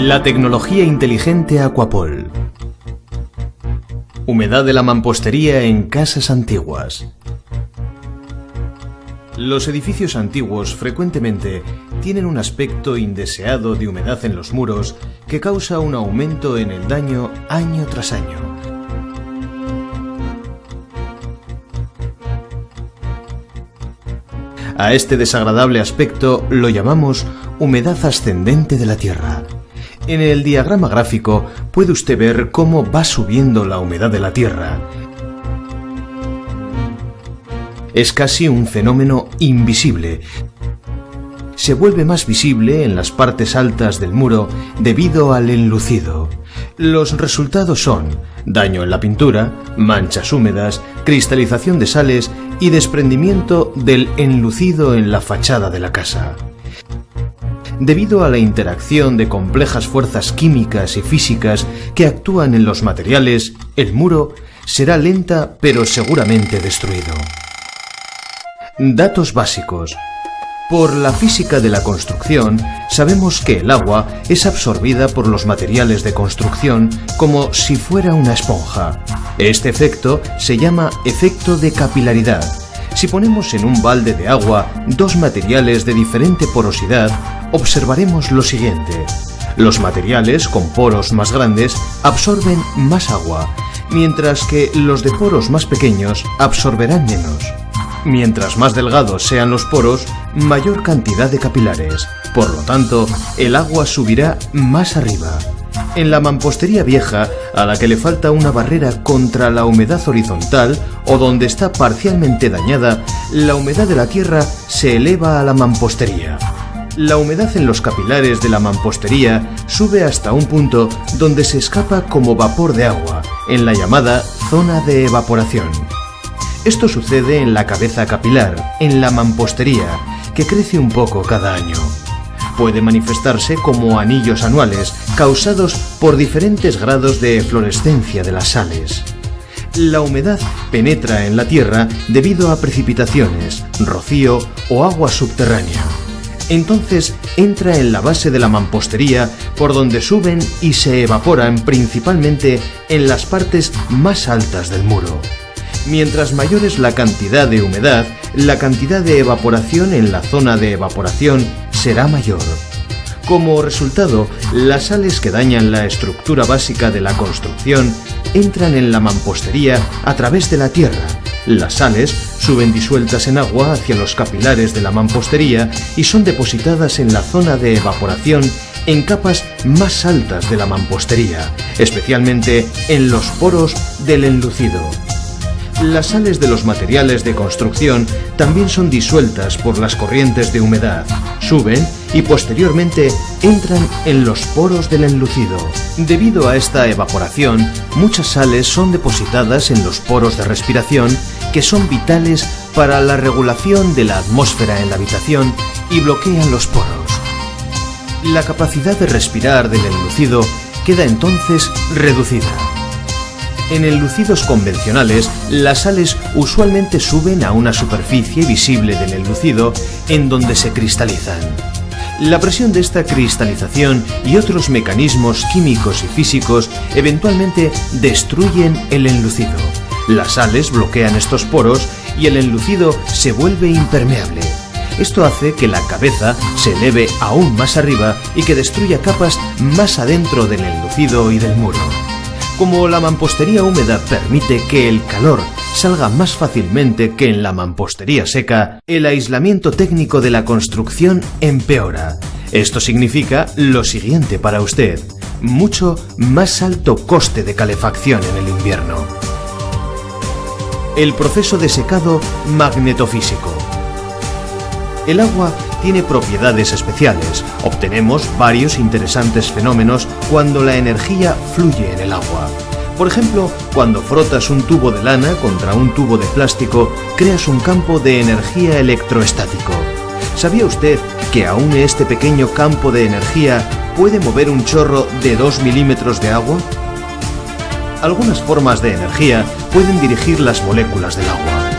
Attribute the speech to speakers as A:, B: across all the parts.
A: La tecnología inteligente Aquapol. Humedad de la mampostería en casas antiguas. Los edificios antiguos frecuentemente tienen un aspecto indeseado de humedad en los muros que causa un aumento en el daño año tras año. A este desagradable aspecto lo llamamos humedad ascendente de la tierra. En el diagrama gráfico puede usted ver cómo va subiendo la humedad de la tierra. Es casi un fenómeno invisible. Se vuelve más visible en las partes altas del muro debido al enlucido. Los resultados son daño en la pintura, manchas húmedas, cristalización de sales y desprendimiento del enlucido en la fachada de la casa. Debido a la interacción de complejas fuerzas químicas y físicas que actúan en los materiales, el muro será lenta pero seguramente destruido. Datos básicos. Por la física de la construcción, sabemos que el agua es absorbida por los materiales de construcción como si fuera una esponja. Este efecto se llama efecto de capilaridad. Si ponemos en un balde de agua dos materiales de diferente porosidad, observaremos lo siguiente. Los materiales con poros más grandes absorben más agua, mientras que los de poros más pequeños absorberán menos. Mientras más delgados sean los poros, mayor cantidad de capilares. Por lo tanto, el agua subirá más arriba. En la mampostería vieja, a la que le falta una barrera contra la humedad horizontal o donde está parcialmente dañada, la humedad de la tierra se eleva a la mampostería. La humedad en los capilares de la mampostería sube hasta un punto donde se escapa como vapor de agua, en la llamada zona de evaporación. Esto sucede en la cabeza capilar, en la mampostería, que crece un poco cada año. Puede manifestarse como anillos anuales, causados por diferentes grados de eflorescencia de las sales. La humedad penetra en la tierra debido a precipitaciones, rocío o agua subterránea. Entonces entra en la base de la mampostería, por donde suben y se evaporan principalmente en las partes más altas del muro. Mientras mayor es la cantidad de humedad, la cantidad de evaporación en la zona de evaporación será mayor. Como resultado, las sales que dañan la estructura básica de la construcción entran en la mampostería a través de la tierra. Las sales suben disueltas en agua hacia los capilares de la mampostería y son depositadas en la zona de evaporación en capas más altas de la mampostería, especialmente en los poros del enlucido. Las sales de los materiales de construcción también son disueltas por las corrientes de humedad, suben y posteriormente entran en los poros del enlucido. Debido a esta evaporación, muchas sales son depositadas en los poros de respiración que son vitales para la regulación de la atmósfera en la habitación y bloquean los poros. La capacidad de respirar del enlucido queda entonces reducida. En enlucidos convencionales, las sales usualmente suben a una superficie visible del enlucido en donde se cristalizan. La presión de esta cristalización y otros mecanismos químicos y físicos eventualmente destruyen el enlucido. Las sales bloquean estos poros y el enlucido se vuelve impermeable. Esto hace que la cabeza se eleve aún más arriba y que destruya capas más adentro del enlucido y del muro. Como la mampostería húmeda permite que el calor salga más fácilmente que en la mampostería seca, el aislamiento técnico de la construcción empeora. Esto significa lo siguiente para usted: mucho más alto coste de calefacción en el invierno. El proceso de secado magnetofísico. El agua tiene propiedades especiales. Obtenemos varios interesantes fenómenos cuando la energía fluye en el agua. Por ejemplo, cuando frotas un tubo de lana contra un tubo de plástico, creas un campo de energía electroestático. ¿Sabía usted que aún este pequeño campo de energía puede mover un chorro de 2 milímetros de agua? Algunas formas de energía pueden dirigir las moléculas del agua.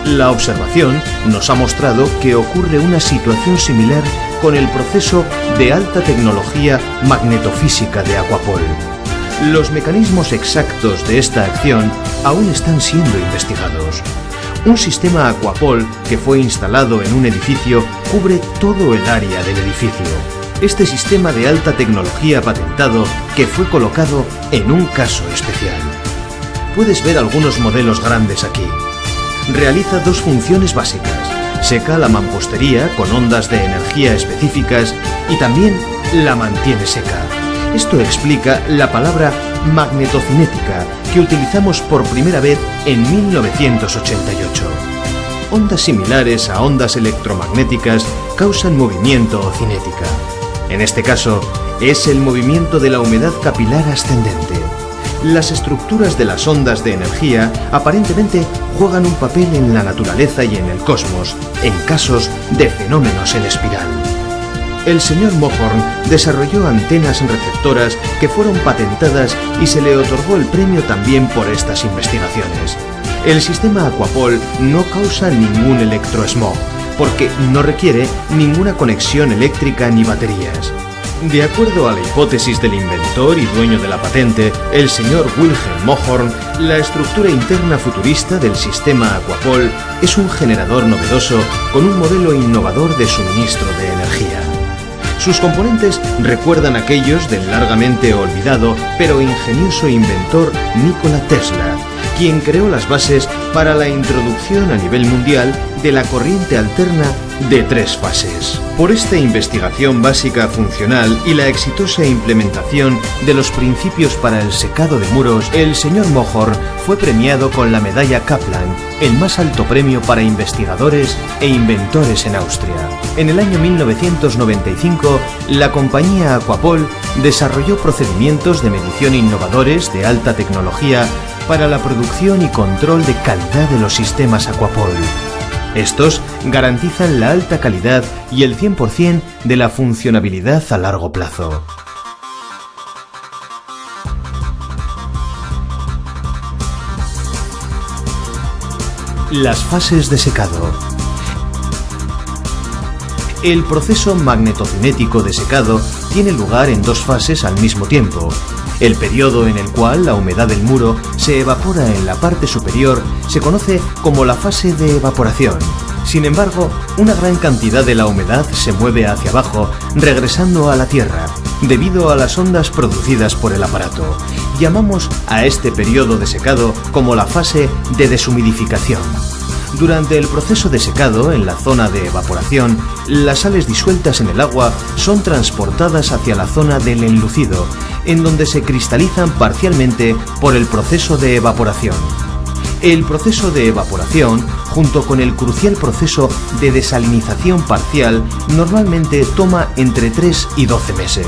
A: La observación nos ha mostrado que ocurre una situación similar con el proceso de alta tecnología magnetofísica de Aquapol. Los mecanismos exactos de esta acción aún están siendo investigados. Un sistema Aquapol que fue instalado en un edificio cubre todo el área del edificio. Este sistema de alta tecnología patentado que fue colocado en un caso especial. Puedes ver algunos modelos grandes aquí. Realiza dos funciones básicas. Seca la mampostería con ondas de energía específicas y también la mantiene seca. Esto explica la palabra magnetocinética que utilizamos por primera vez en 1988. Ondas similares a ondas electromagnéticas causan movimiento o cinética. En este caso, es el movimiento de la humedad capilar ascendente. Las estructuras de las ondas de energía aparentemente juegan un papel en la naturaleza y en el cosmos, en casos de fenómenos en espiral. El señor Moghorn desarrolló antenas receptoras que fueron patentadas y se le otorgó el premio también por estas investigaciones. El sistema Aquapol no causa ningún electrosmog, porque no requiere ninguna conexión eléctrica ni baterías. De acuerdo a la hipótesis del inventor y dueño de la patente, el señor Wilhelm Moghorn, la estructura interna futurista del sistema Aquapol es un generador novedoso con un modelo innovador de suministro de energía. Sus componentes recuerdan aquellos del largamente olvidado pero ingenioso inventor Nikola Tesla, quien creó las bases para la introducción a nivel mundial de la corriente alterna de 3 fases. Por esta investigación básica funcional y la exitosa implementación de los principios para el secado de muros, el señor Moghorn fue premiado con la medalla Kaplan, el más alto premio para investigadores e inventores en Austria. En el año 1995, la compañía Aquapol desarrolló procedimientos de medición innovadores de alta tecnología para la producción y control de calidad de los sistemas Aquapol. Estos garantizan la alta calidad y el 100% de la funcionabilidad a largo plazo. Las fases de secado. El proceso magnetocinético de secado tiene lugar en 2 fases al mismo tiempo. El periodo en el cual la humedad del muro se evapora en la parte superior se conoce como la fase de evaporación. Sin embargo, una gran cantidad de la humedad se mueve hacia abajo, regresando a la tierra, debido a las ondas producidas por el aparato. Llamamos a este periodo de secado como la fase de deshumidificación. Durante el proceso de secado en la zona de evaporación, las sales disueltas en el agua son transportadas hacia la zona del enlucido, en donde se cristalizan parcialmente por el proceso de evaporación. El proceso de evaporación, junto con el crucial proceso de desalinización parcial, normalmente toma entre 3 y 12 meses.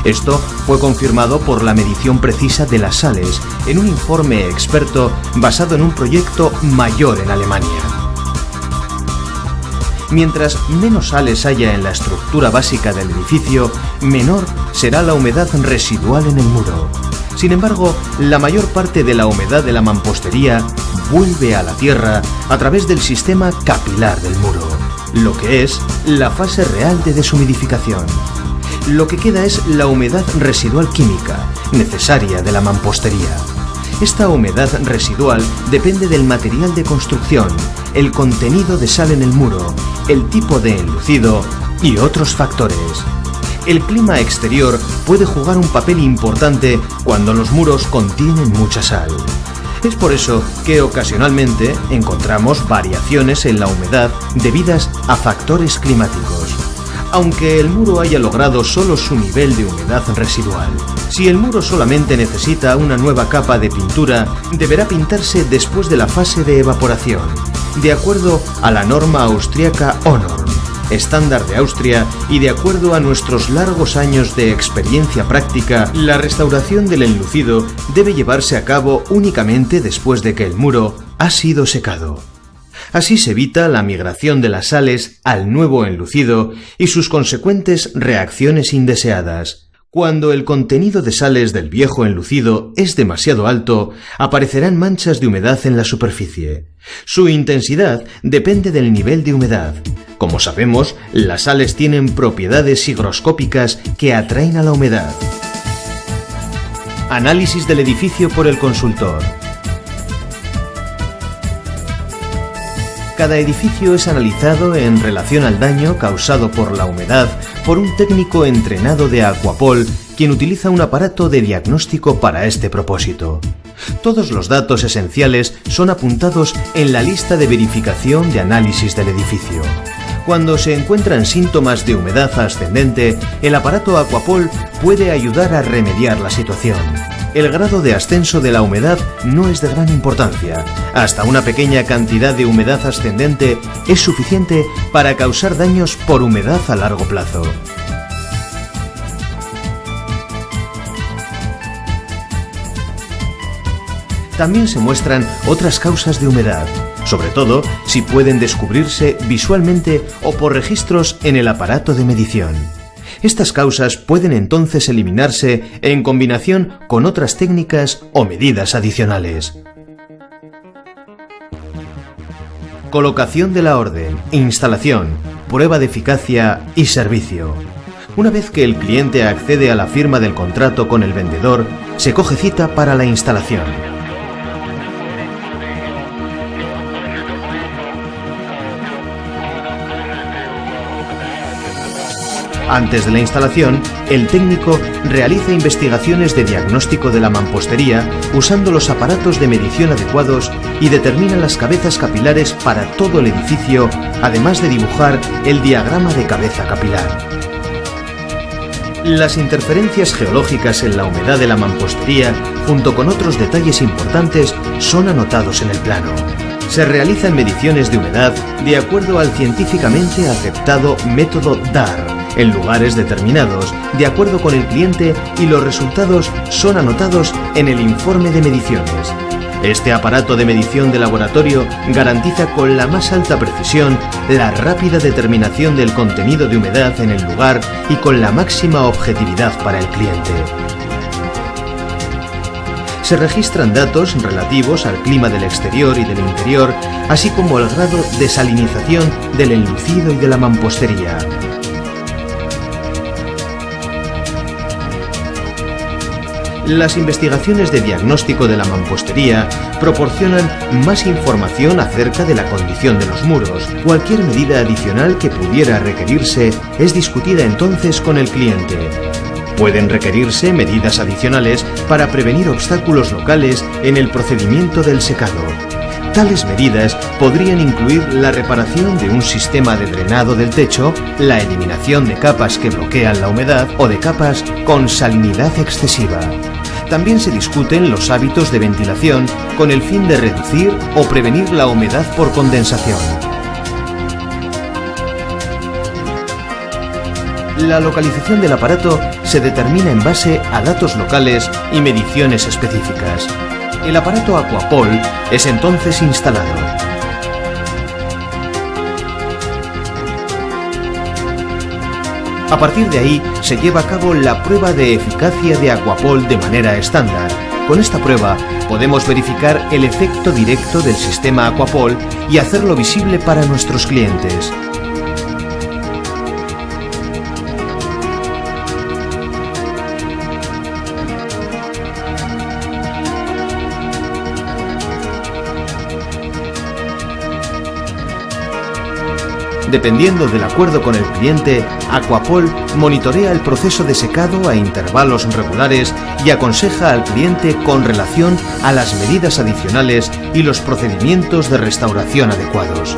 A: Esto fue confirmado por la medición precisa de las sales en un informe experto basado en un proyecto mayor en Alemania. Mientras menos sales haya en la estructura básica del edificio, menor será la humedad residual en el muro. Sin embargo, la mayor parte de la humedad de la mampostería vuelve a la tierra a través del sistema capilar del muro, lo que es la fase real de deshumidificación. Lo que queda es la humedad residual química, necesaria de la mampostería. Esta humedad residual depende del material de construcción, el contenido de sal en el muro, el tipo de enlucido y otros factores. El clima exterior puede jugar un papel importante cuando los muros contienen mucha sal. Es por eso que ocasionalmente encontramos variaciones en la humedad debidas a factores climáticos, aunque el muro haya logrado solo su nivel de humedad residual. Si el muro solamente necesita una nueva capa de pintura, deberá pintarse después de la fase de evaporación, de acuerdo a la norma austríaca O-Norm, estándar de Austria, y de acuerdo a nuestros largos años de experiencia práctica, la restauración del enlucido debe llevarse a cabo únicamente después de que el muro ha sido secado. Así se evita la migración de las sales al nuevo enlucido y sus consecuentes reacciones indeseadas, Cuando el contenido de sales del viejo enlucido es demasiado alto, aparecerán manchas de humedad en la superficie. Su intensidad depende del nivel de humedad. Como sabemos, las sales tienen propiedades higroscópicas que atraen a la humedad. Análisis del edificio por el consultor. Cada edificio es analizado en relación al daño causado por la humedad por un técnico entrenado de Aquapol, quien utiliza un aparato de diagnóstico para este propósito. Todos los datos esenciales son apuntados en la lista de verificación de análisis del edificio. Cuando se encuentran síntomas de humedad ascendente, el aparato Aquapol puede ayudar a remediar la situación. El grado de ascenso de la humedad no es de gran importancia. Hasta una pequeña cantidad de humedad ascendente es suficiente para causar daños por humedad a largo plazo. También se muestran otras causas de humedad, sobre todo si pueden descubrirse visualmente o por registros en el aparato de medición. Estas causas pueden entonces eliminarse en combinación con otras técnicas o medidas adicionales. Colocación de la orden, instalación, prueba de eficacia y servicio. Una vez que el cliente accede a la firma del contrato con el vendedor, se coge cita para la instalación. Antes de la instalación, el técnico realiza investigaciones de diagnóstico de la mampostería usando los aparatos de medición adecuados y determina las cabezas capilares para todo el edificio, además de dibujar el diagrama de cabeza capilar. Las interferencias geológicas en la humedad de la mampostería, junto con otros detalles importantes, son anotados en el plano. Se realizan mediciones de humedad de acuerdo al científicamente aceptado método DAR, en lugares determinados, de acuerdo con el cliente, y los resultados son anotados en el informe de mediciones. Este aparato de medición de laboratorio garantiza con la más alta precisión la rápida determinación del contenido de humedad en el lugar y con la máxima objetividad para el cliente. Se registran datos relativos al clima del exterior y del interior, así como el grado de salinización del enlucido y de la mampostería. Las investigaciones de diagnóstico de la mampostería proporcionan más información acerca de la condición de los muros. Cualquier medida adicional que pudiera requerirse es discutida entonces con el cliente. Pueden requerirse medidas adicionales para prevenir obstáculos locales en el procedimiento del secado. Tales medidas podrían incluir la reparación de un sistema de drenado del techo, la eliminación de capas que bloquean la humedad o de capas con salinidad excesiva. También se discuten los hábitos de ventilación con el fin de reducir o prevenir la humedad por condensación. La localización del aparato se determina en base a datos locales y mediciones específicas. El aparato Aquapol es entonces instalado. A partir de ahí se lleva a cabo la prueba de eficacia de Aquapol de manera estándar. Con esta prueba podemos verificar el efecto directo del sistema Aquapol y hacerlo visible para nuestros clientes. Dependiendo del acuerdo con el cliente, Aquapol monitorea el proceso de secado a intervalos regulares y aconseja al cliente con relación a las medidas adicionales y los procedimientos de restauración adecuados.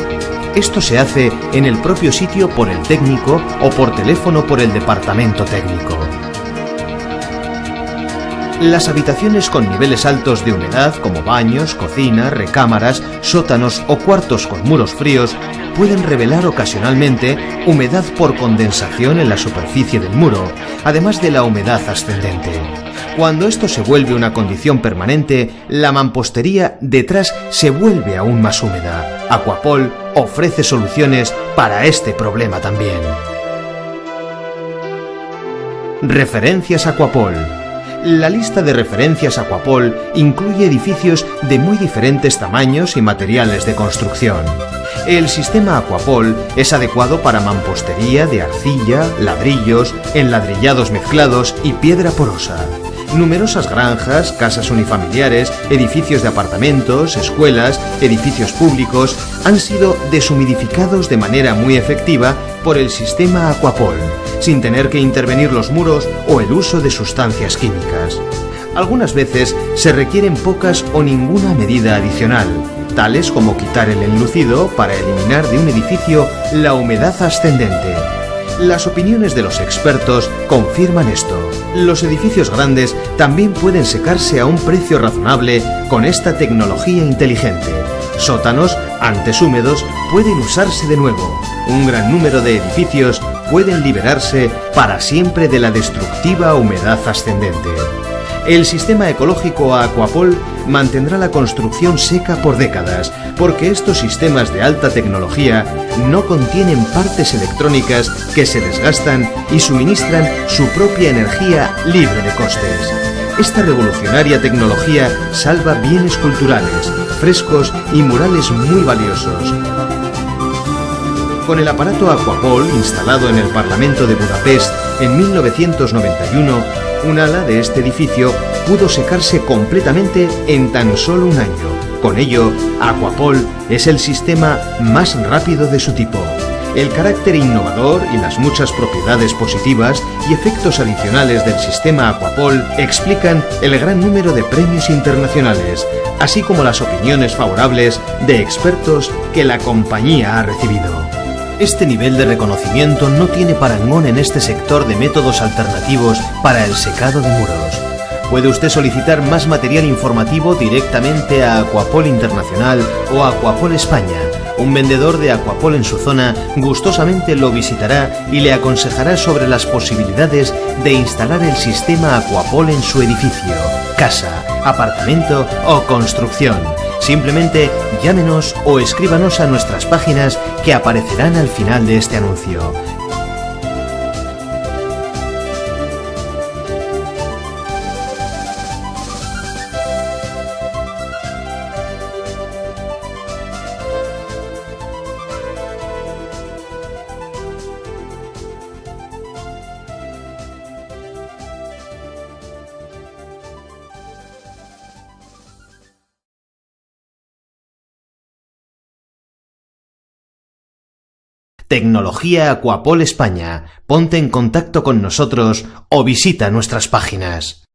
A: Esto se hace en el propio sitio por el técnico o por teléfono por el departamento técnico. Las habitaciones con niveles altos de humedad, como baños, cocinas, recámaras, sótanos o cuartos con muros fríos, pueden revelar ocasionalmente humedad por condensación en la superficie del muro, además de la humedad ascendente. Cuando esto se vuelve una condición permanente, la mampostería detrás se vuelve aún más húmeda. Aquapol ofrece soluciones para este problema también. Referencias Aquapol. La lista de referencias Aquapol incluye edificios de muy diferentes tamaños y materiales de construcción. El sistema Aquapol es adecuado para mampostería de arcilla, ladrillos, enladrillados mezclados y piedra porosa. Numerosas granjas, casas unifamiliares, edificios de apartamentos, escuelas, edificios públicos han sido deshumidificados de manera muy efectiva por el sistema Aquapol, sin tener que intervenir los muros o el uso de sustancias químicas. Algunas veces se requieren pocas o ninguna medida adicional, tales como quitar el enlucido para eliminar de un edificio la humedad ascendente. Las opiniones de los expertos confirman esto. Los edificios grandes también pueden secarse a un precio razonable con esta tecnología inteligente. Sótanos, antes húmedos, pueden usarse de nuevo. Un gran número de edificios pueden liberarse para siempre de la destructiva humedad ascendente. El sistema ecológico Aquapol mantendrá la construcción seca por décadas, porque estos sistemas de alta tecnología no contienen partes electrónicas que se desgastan y suministran su propia energía libre de costes. Esta revolucionaria tecnología salva bienes culturales, frescos y murales muy valiosos. Con el aparato Aquapol instalado en el Parlamento de Budapest en 1991, un ala de este edificio pudo secarse completamente en tan solo un año. Con ello, Aquapol es el sistema más rápido de su tipo. El carácter innovador y las muchas propiedades positivas y efectos adicionales del sistema Aquapol explican el gran número de premios internacionales, así como las opiniones favorables de expertos que la compañía ha recibido. Este nivel de reconocimiento no tiene parangón en este sector de métodos alternativos para el secado de muros. Puede usted solicitar más material informativo directamente a Aquapol Internacional o Aquapol España. Un vendedor de Aquapol en su zona gustosamente lo visitará y le aconsejará sobre las posibilidades de instalar el sistema Aquapol en su edificio, casa, apartamento o construcción. Simplemente llámenos o escríbanos a nuestras páginas que aparecerán al final de este anuncio. Tecnología Aquapol España. Ponte en contacto con nosotros o visita nuestras páginas.